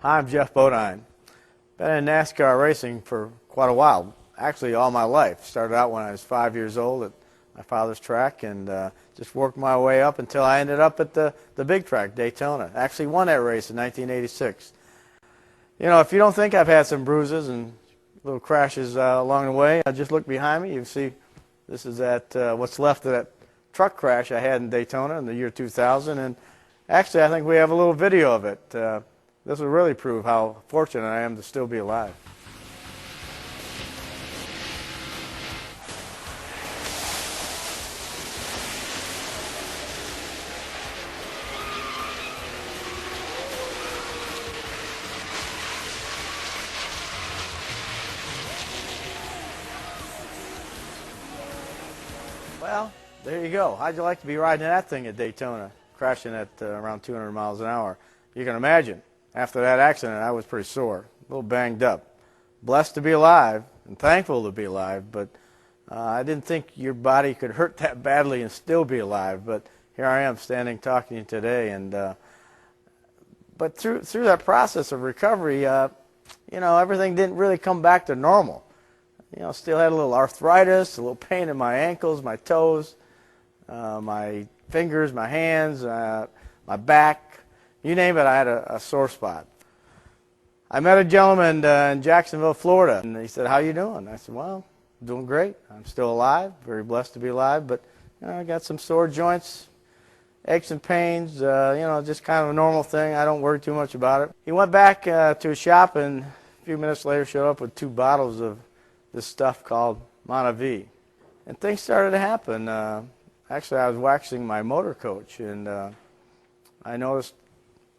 Hi, I'm Jeff Bodine. Been in NASCAR racing for quite a while, actually all my life. Started out when I was 5 years old at my father's track and just worked my way up until I ended up at the big track, Daytona. Actually won that race in 1986. You know, if you don't think I've had some bruises and little crashes along the way, just look behind me. You can see this is what's left of that truck crash I had in Daytona in the year 2000. And actually, I think we have a little video of it. This will really prove how fortunate I am to still be alive. Well, there you go. How'd you like to be riding that thing at Daytona, crashing at around 200 miles an hour? You can imagine. After that accident, I was pretty sore, a little banged up. Blessed to be alive and thankful to be alive, but I didn't think your body could hurt that badly and still be alive. But here I am standing talking to you today. And but through that process of recovery, you know, everything didn't really come back to normal. You know, still had a little arthritis, a little pain in my ankles, my toes, my fingers, my hands, my back. You name it, I had a sore spot. I met a gentleman in Jacksonville, Florida, and he said, "How you doing?" I said, "Well, doing great. I'm still alive, very blessed to be alive, but you know, I got some sore joints, aches and pains, you know, just kind of a normal thing. I don't worry too much about it." He went back to his shop, and a few minutes later showed up with 2 bottles of this stuff called Monavie. And things started to happen. Actually, I was waxing my motor coach, and I noticed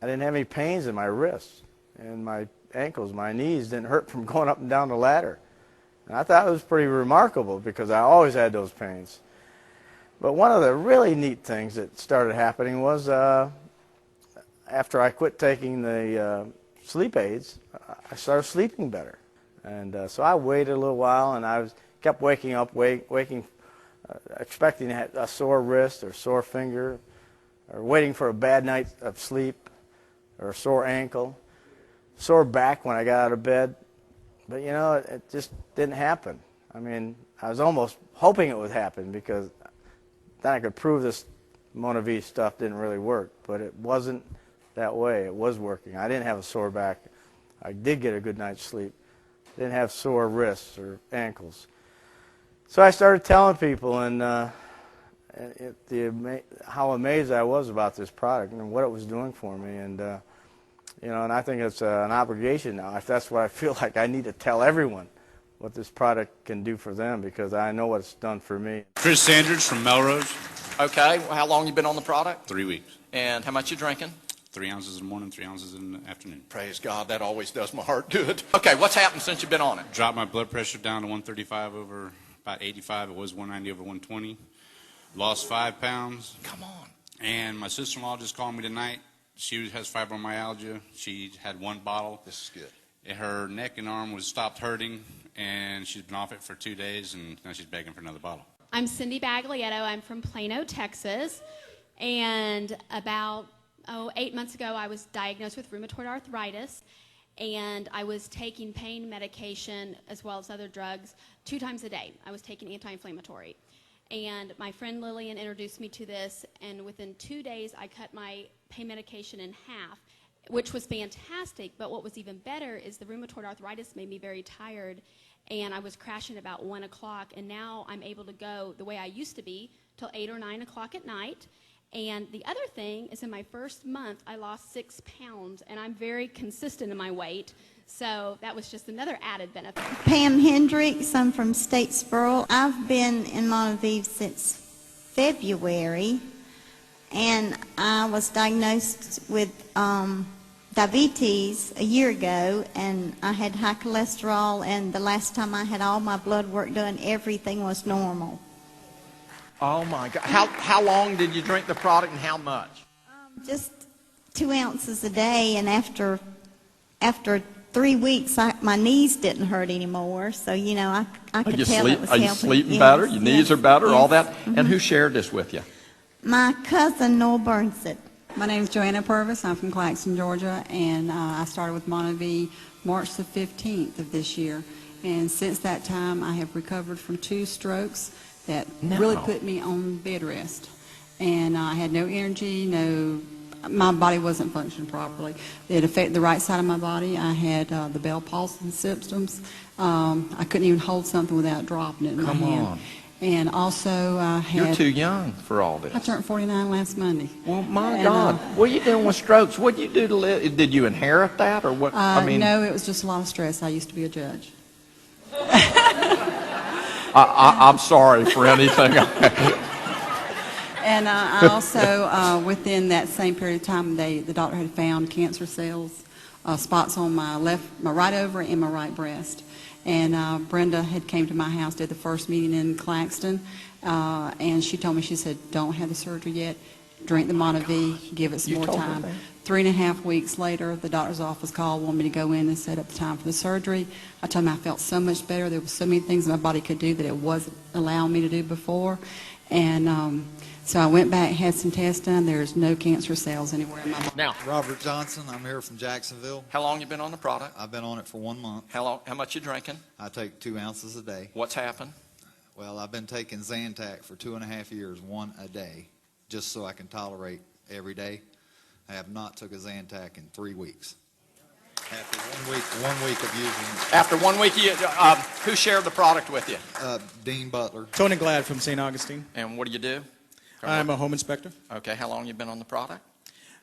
I didn't have any pains in my wrists and my ankles. My knees didn't hurt from going up and down the ladder. And I thought it was pretty remarkable because I always had those pains. But one of the really neat things that started happening was after I quit taking the sleep aids, I started sleeping better. And so I waited a little while, and I kept waking up, expecting a sore wrist or sore finger, or waiting for a bad night of sleep, or a sore ankle, sore back when I got out of bed. But you know, it just didn't happen. I mean, I was almost hoping it would happen because then I could prove this Monavie stuff didn't really work. But it wasn't that way. It was working. I didn't have a sore back. I did get a good night's sleep. Didn't have sore wrists or ankles. So I started telling people, and how amazed I was about this product and what it was doing for me. And you know, and I think it's an obligation now. If that's what I feel like, I need to tell everyone what this product can do for them because I know what it's done for me. Chris Sanders from Melrose. Okay, well, how long you been on the product? 3 weeks. And how much you drinking? 3 ounces in the morning, 3 ounces in the afternoon. Praise God, that always does my heart good. Okay, what's happened since you've been on it? Dropped my blood pressure down to 135 over about 85. It was 190 over 120. Lost 5 pounds. Come on. And my sister-in-law just called me tonight. She has fibromyalgia. She had 1 bottle. This is good. And her neck and arm was stopped hurting, and she's been off it for 2 days, and now she's begging for another bottle. I'm Cindy Baglietto. I'm from Plano, Texas. And about 8 months ago, I was diagnosed with rheumatoid arthritis, and I was taking pain medication as well as other drugs 2 times a day. I was taking anti-inflammatory. And my friend Lillian introduced me to this, and within 2 days, I cut my pain medication in half, which was fantastic. But what was even better is the rheumatoid arthritis made me very tired, and I was crashing about 1 o'clock, and now I'm able to go the way I used to be till 8 or 9 o'clock at night. And the other thing is in my first month, I lost 6 pounds, and I'm very consistent in my weight. So that was just another added benefit. Pam Hendricks, I'm from Statesboro. I've been in Monavie since February, and I was diagnosed with diabetes a year ago, and I had high cholesterol, and the last time I had all my blood work done, everything was normal. Oh my God. How long did you drink the product and how much? Just 2 ounces a day, and after 3 weeks, my knees didn't hurt anymore. So, you know, I could tell it was helping. Are you sleeping better? Your knees are better, all that? And who shared this with you? My cousin, Noel Burnsit. My name is Joanna Purvis. I'm from Claxton, Georgia, and I started with Monavie March the 15th of this year. And since that time, I have recovered from 2 strokes that really put me on bed rest. And I had no energy, my body wasn't functioning properly. It affected the right side of my body. I had the Bell palsy symptoms. I couldn't even hold something without dropping it in my hand. on. And also I had... You're too young for all this. I turned 49 last Monday. Well, my And, God. What are you doing with strokes? What did you do to live? Did you inherit that, or what? No, it was just a lot of stress. I used to be a judge. I'm sorry for anything. And I also, within that same period of time, the doctor had found cancer cells, spots on my right ovary and my right breast. And Brenda had came to my house, did the first meeting in Claxton, and she told me, she said, don't have the surgery yet, drink the Monavie, give it some more time. 3.5 weeks later, the doctor's office called, wanted me to go in and set up the time for the surgery. I told them I felt so much better. There were so many things my body could do that it wasn't allowing me to do before. And so I went back, had some tests done. There's no cancer cells anywhere in my body. Now, Robert Johnson, I'm here from Jacksonville. how long you been on the product? I've been on it for 1 month. How much you drinking? I take 2 ounces a day. What's happened? Well, I've been taking Zantac for 2.5 years, 1 a day, just so I can tolerate every day. I have not took a Zantac in 3 weeks. After 1 week of using After 1 week, who shared the product with you? Dean Butler. Tony Glad from St. Augustine. And what do you do? I'm a home inspector. Okay, how long you been on the product?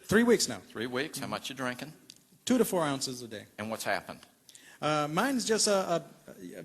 3 weeks now. 3 weeks. How much you drinking? 2 to 4 ounces a day. And what's happened? Mine's just a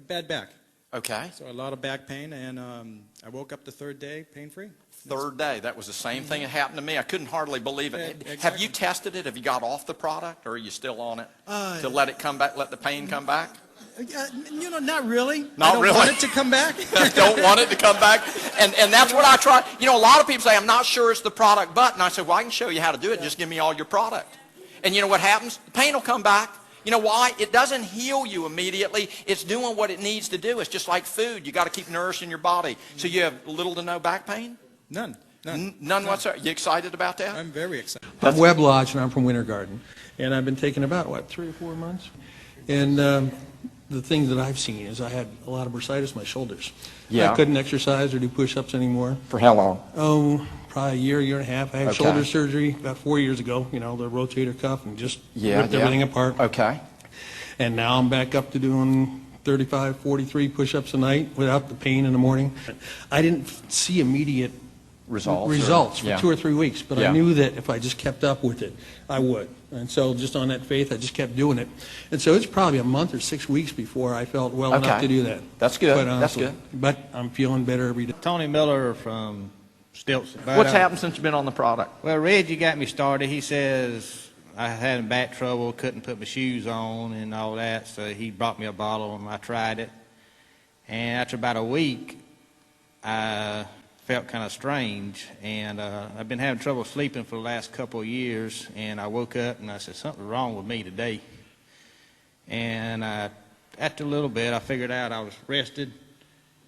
bad back. Okay. So a lot of back pain, and I woke up the 3rd day pain-free. Third day. That was the same thing that happened to me. I couldn't hardly believe it. Exactly. Have you tested it? Have you got off the product, or are you still on it to let it come back, let the pain come back? Not really. Not I don't really. want it to come back. Don't want it to come back. And that's what I try. A lot of people say, I'm not sure it's the product, but, and I say, well, I can show you how to do it. Just give me all your product. And you know what happens? The pain will come back. You know why? It doesn't heal you immediately. It's doing what it needs to do. It's just like food. You got to keep nourishing your body. So you have little to no back pain? None. None whatsoever. You excited about that? I'm very excited. I'm Webb Lodge, and I'm from Winter Garden. And I've been taking about, 3 or 4 months? And the things that I've seen is I had a lot of bursitis in my shoulders. Yeah. I couldn't exercise or do push-ups anymore. For how long? Oh, probably a year and a half. I had Okay. shoulder surgery about 4 years ago, the rotator cuff, and just Yeah, ripped everything apart. Okay. And now I'm back up to doing 35, 43 push-ups a night without the pain in the morning. I didn't see immediate Results. for 2 or 3 weeks, but Yeah. I knew that if I just kept up with it, I would. And so just on that faith, I just kept doing it. And so it's probably a month or 6 weeks before I felt well enough to do that. That's good. quite That's honestly. good. But I'm feeling better every day. Tony Miller from Stilson. What's happened since you've been on the product? Well, Reggie got me started. He says I had back trouble, couldn't put my shoes on and all that, so he brought me a bottle and I tried it. And after about a week, I felt kind of strange, and I've been having trouble sleeping for the last couple of years, and I woke up and I said, something's wrong with me today. And after a little bit, I figured out I was rested,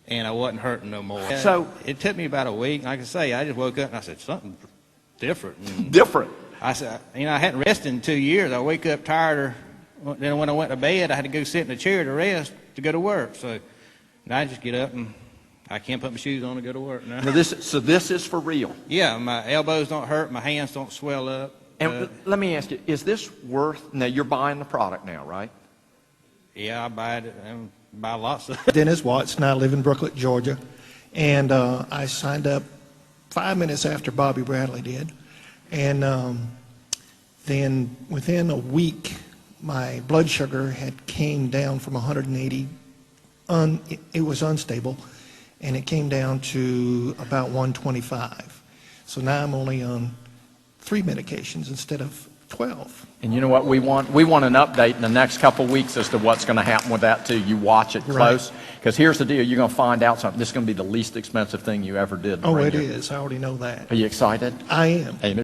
and I wasn't hurting no more. So it took me about a week. Like I say, I just woke up and I said, something different. And Different. I said, I hadn't rested in 2 years. I wake up tired. Then when I went to bed, I had to go sit in a chair to rest to go to work. So now I just get up and I can't put my shoes on to go to work now. Now this is for real. Yeah, my elbows don't hurt, my hands don't swell up. And let me ask you, is this worth, now you're buying the product now, right? Yeah, I buy it and buy lots of Dennis Watson. I live in Brooklet, Georgia, and I signed up 5 minutes after Bobby Bradley did, and then within a week, my blood sugar had came down from 180. It was unstable, and it came down to about 125. So now I'm only on 3 medications instead of 12. And you know what we want? We want an update in the next couple of weeks as to what's going to happen with that too. You watch it close. Because here's the deal. You're going to find out something. This is going to be the least expensive thing you ever did. Oh, it is. I already know that. Are you excited? I am. Amen.